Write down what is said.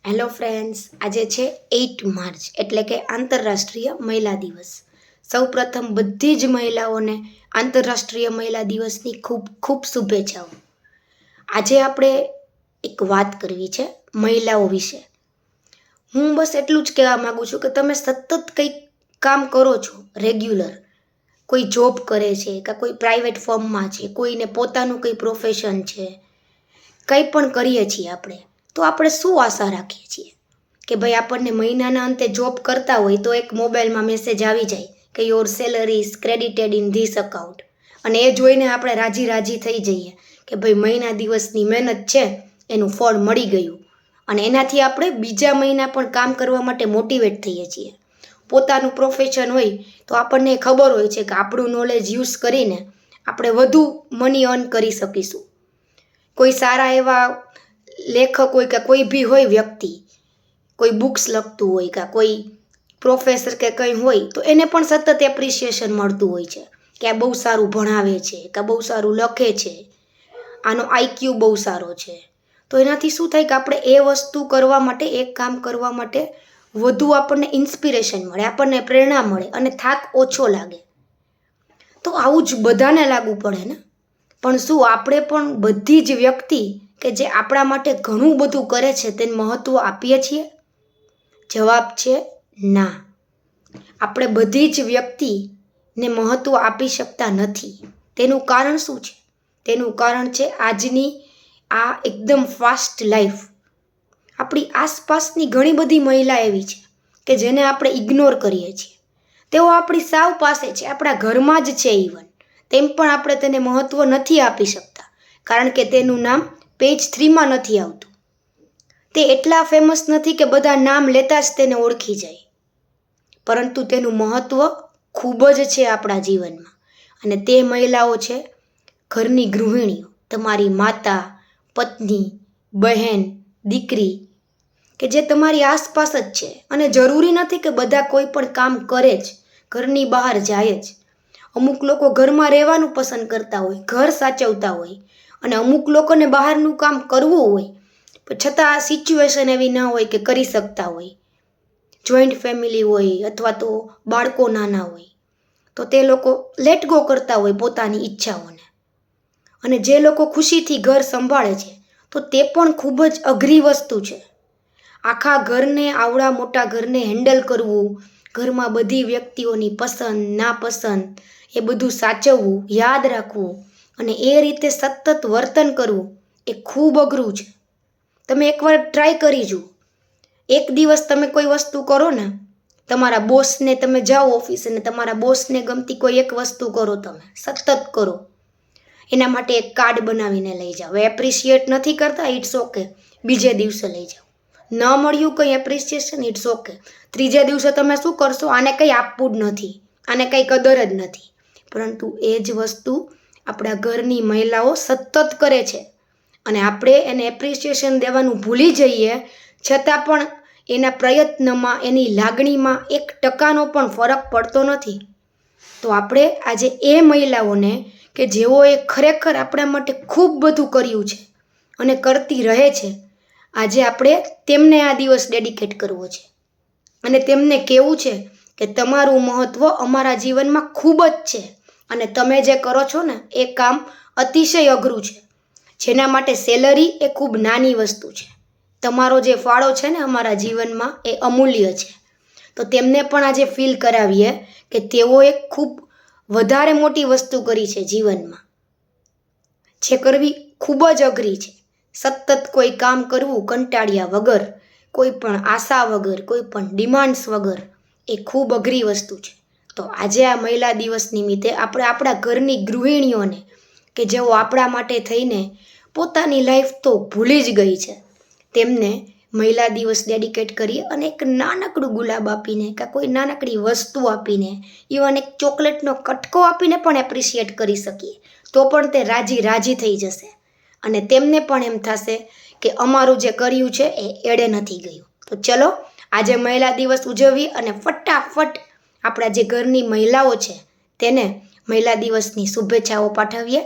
Hello friends, આજે છે 8 March એટલે કે આંતરરાષ્ટ્રીય મહિલા દિવસ. સૌપ્રથમ બધી જ મહિલાઓને આંતરરાષ્ટ્રીય મહિલા દિવસની ખૂબ ખૂબ શુભેચ્છાઓ. આજે આપણે એક વાત કરવી છે મહિલાઓ વિશે. હું બસ એટલું જ કહેવા માગું છું કે તમે સતત કંઈક કામ કરો છો રેગ્યુલર. કોઈ જોબ કરે છે કે કોઈ પ્રાઇવેટ ફર્મમાં છે, કોઈને પોતાનું કંઈ પ્રોફેશન છે, કંઈ પણ કરીએ છીએ આપણે, તો આપણે શું આશા રાખીએ છીએ કે ભાઈ આપણને મહિનાના અંતે જોબ કરતા હોય તો એક મોબાઈલમાં મેસેજ આવી જાય કે your salary is credited in this account, અને એ જોઈને આપણે રાજી થઈ જઈએ કે ભાઈ મહિના દિવસની મહેનત છે એનું ફળ મળી ગયું, અને એનાથી આપણે બીજા મહિના પણ કામ કરવા માટે મોટિવેટ થઈએ છીએ. પોતાનું પ્રોફેશન હોય તો આપણને ખબર હોય છે કે આપણું નોલેજ યુઝ કરીને આપણે વધુ મની અર્ન કરી શકીશું. કોઈ સારા એવા લેખક હોય કે કોઈ બી હોય વ્યક્તિ, કોઈ બુક્સ લખતું હોય કે કોઈ પ્રોફેસર કે કંઈ હોય તો એને પણ સતત એપ્રિસિએશન મળતું હોય છે કે આ બહુ સારું ભણાવે છે, કે બહુ સારું લખે છે, આનો આઈક્યુ બહુ સારો છે. તો એનાથી શું થાય કે આપણે એ વસ્તુ કરવા માટે, એક કામ કરવા માટે વધુ આપણને ઇન્સ્પિરેશન મળે, આપણને પ્રેરણા મળે અને થાક ઓછો લાગે. તો આવું જ બધાને લાગવું પડે ને. પણ શું આપણે પણ બધી જ વ્યક્તિ કે જે આપણા માટે ઘણું બધું કરે છે તેને મહત્ત્વ આપીએ છીએ? જવાબ છે ના. આપણે બધી જ વ્યક્તિને મહત્ત્વ આપી શકતા નથી. તેનું કારણ શું છે? તેનું કારણ છે આજની આ એકદમ ફાસ્ટ લાઈફ. આપણી આસપાસની ઘણી બધી મહિલા એવી છે કે જેને આપણે ઇગ્નોર કરીએ છીએ. તેઓ આપણી સાવ પાસે છે, આપણા ઘરમાં જ છે ઇવન, તેમ પણ આપણે તેને મહત્ત્વ નથી આપી શકતા કારણ કે તેનું નામ પેજ 3માં નથી આવતું. તે એટલા ફેમસ નથી કે બધા નામ લેતા જ તેને ઓળખી જાય, પરંતુ તેનું મહત્ત્વ ખૂબ જ છે આપણા જીવનમાં. અને તે મહિલાઓ છે ઘરની ગૃહિણીઓ, તમારી માતા, પત્ની, બહેન, દીકરી, કે જે તમારી આસપાસ જ છે. અને જરૂરી નથી કે બધા કોઈ પણ કામ કરે જ, ઘરની બહાર જાય જ. અમુક લોકો ઘરમાં રહેવાનું પસંદ કરતા હોય, ઘર સાચવતા હોય, અને અમુક લોકોને બહારનું કામ કરવું હોય છતાં સિચ્યુએશન એવી ન હોય કે કરી શકતા હોય. જોઈન્ટ ફેમિલી હોય અથવા તો બાળકો નાના હોય તો તે લોકો લેટ ગો કરતા હોય પોતાની ઈચ્છાઓને. અને જે લોકો ખુશીથી ઘર સંભાળે છે તો તે પણ ખૂબ જ અઘરી વસ્તુ છે. આખા ઘરને, આવડા મોટા ઘરને હેન્ડલ કરવું, ઘરમાં બધી વ્યક્તિઓની પસંદ નાપસંદ એ બધું સાચવવું, યાદ રાખવું અને એ રીતે સતત વર્તન કરવું એ ખૂબ અઘરું છે. તમે એકવાર ટ્રાય કરી જુઓ. એક દિવસ તમે કોઈ વસ્તુ કરો ને, તમારા બોસને, તમે જાઓ ઓફિસ અને તમારા બોસને ગમતી કોઈ એક વસ્તુ કરો, તમે સતત કરો. એના માટે એક કાર્ડ બનાવીને લઈ જાઓ. એપ્રિશિએટ નથી કરતા, ઇટ્સ ઓકે, બીજે દિવસે લઈ જાઓ. ન મળ્યું કંઈ એપ્રિસિએશન, ઇટ્સ ઓકે, ત્રીજે દિવસે તમે શું કરશો? આને કંઈ આપવું જ નથી, આને કંઈ કદર જ નથી. પરંતુ એ જ વસ્તુ આપણા ઘરની મહિલાઓ સતત કરે છે અને આપણે એને એપ્રિસિએશન દેવાનું ભૂલી જઈએ, છતાં પણ એના પ્રયત્નમાં, એની લાગણીમાં 1% પણ ફરક પડતો નથી. તો આપણે આજે એ મહિલાઓને કે જેઓએ ખરેખર આપણા માટે ખૂબ બધું કર્યું છે અને કરતી રહે છે, આજે આપણે તેમને આ દિવસ ડેડિકેટ કરવો છે અને તેમને કહેવું છે કે તમારું મહત્ત્વ અમારા જીવનમાં ખૂબ જ છે અને તમે જે કરો છો ને એ કામ અતિશય અઘરું છે, જેના માટે સેલરી એ ખૂબ નાની વસ્તુ છે. તમારો જે ફાળો છે ને અમારા જીવનમાં એ અમૂલ્ય છે. તો તેમને પણ આજે ફીલ કરાવીએ કે તેઓએ ખૂબ વધારે મોટી વસ્તુ કરી છે જીવનમાં, જે કરવી ખૂબ જ અઘરી છે. સતત કોઈ કામ કરવું કંટાળ્યા વગર, કોઈ પણ આશા વગર, કોઈ પણ ડિમાન્ડ્સ વગર, એ ખૂબ અઘરી વસ્તુ છે. તો આજે આ મહિલા દિવસ નિમિત્તે આપણે આપણા ઘરની ગૃહિણીઓને કે જેઓ આપણા માટે થઈને પોતાની લાઈફ તો ભૂલી જ ગઈ છે, તેમને મહિલા દિવસ ડેડિકેટ કરીએ અને એક નાનકડું ગુલાબ આપીને કે કોઈ નાનકડી વસ્તુ આપીને, ઇવન એક ચોકલેટનો કટકો આપીને પણ એપ્રિશિએટ કરી શકીએ, તો પણ તે રાજી થઈ જશે અને તેમને પણ એમ થશે કે અમારું જે કર્યું છે એ એળે નથી ગયું. તો ચલો આજે મહિલા દિવસ ઉજવીએ અને ફટાફટ આપણા જે ઘરની મહિલાઓ છે તેને મહિલા દિવસની શુભેચ્છાઓ પાઠવીએ.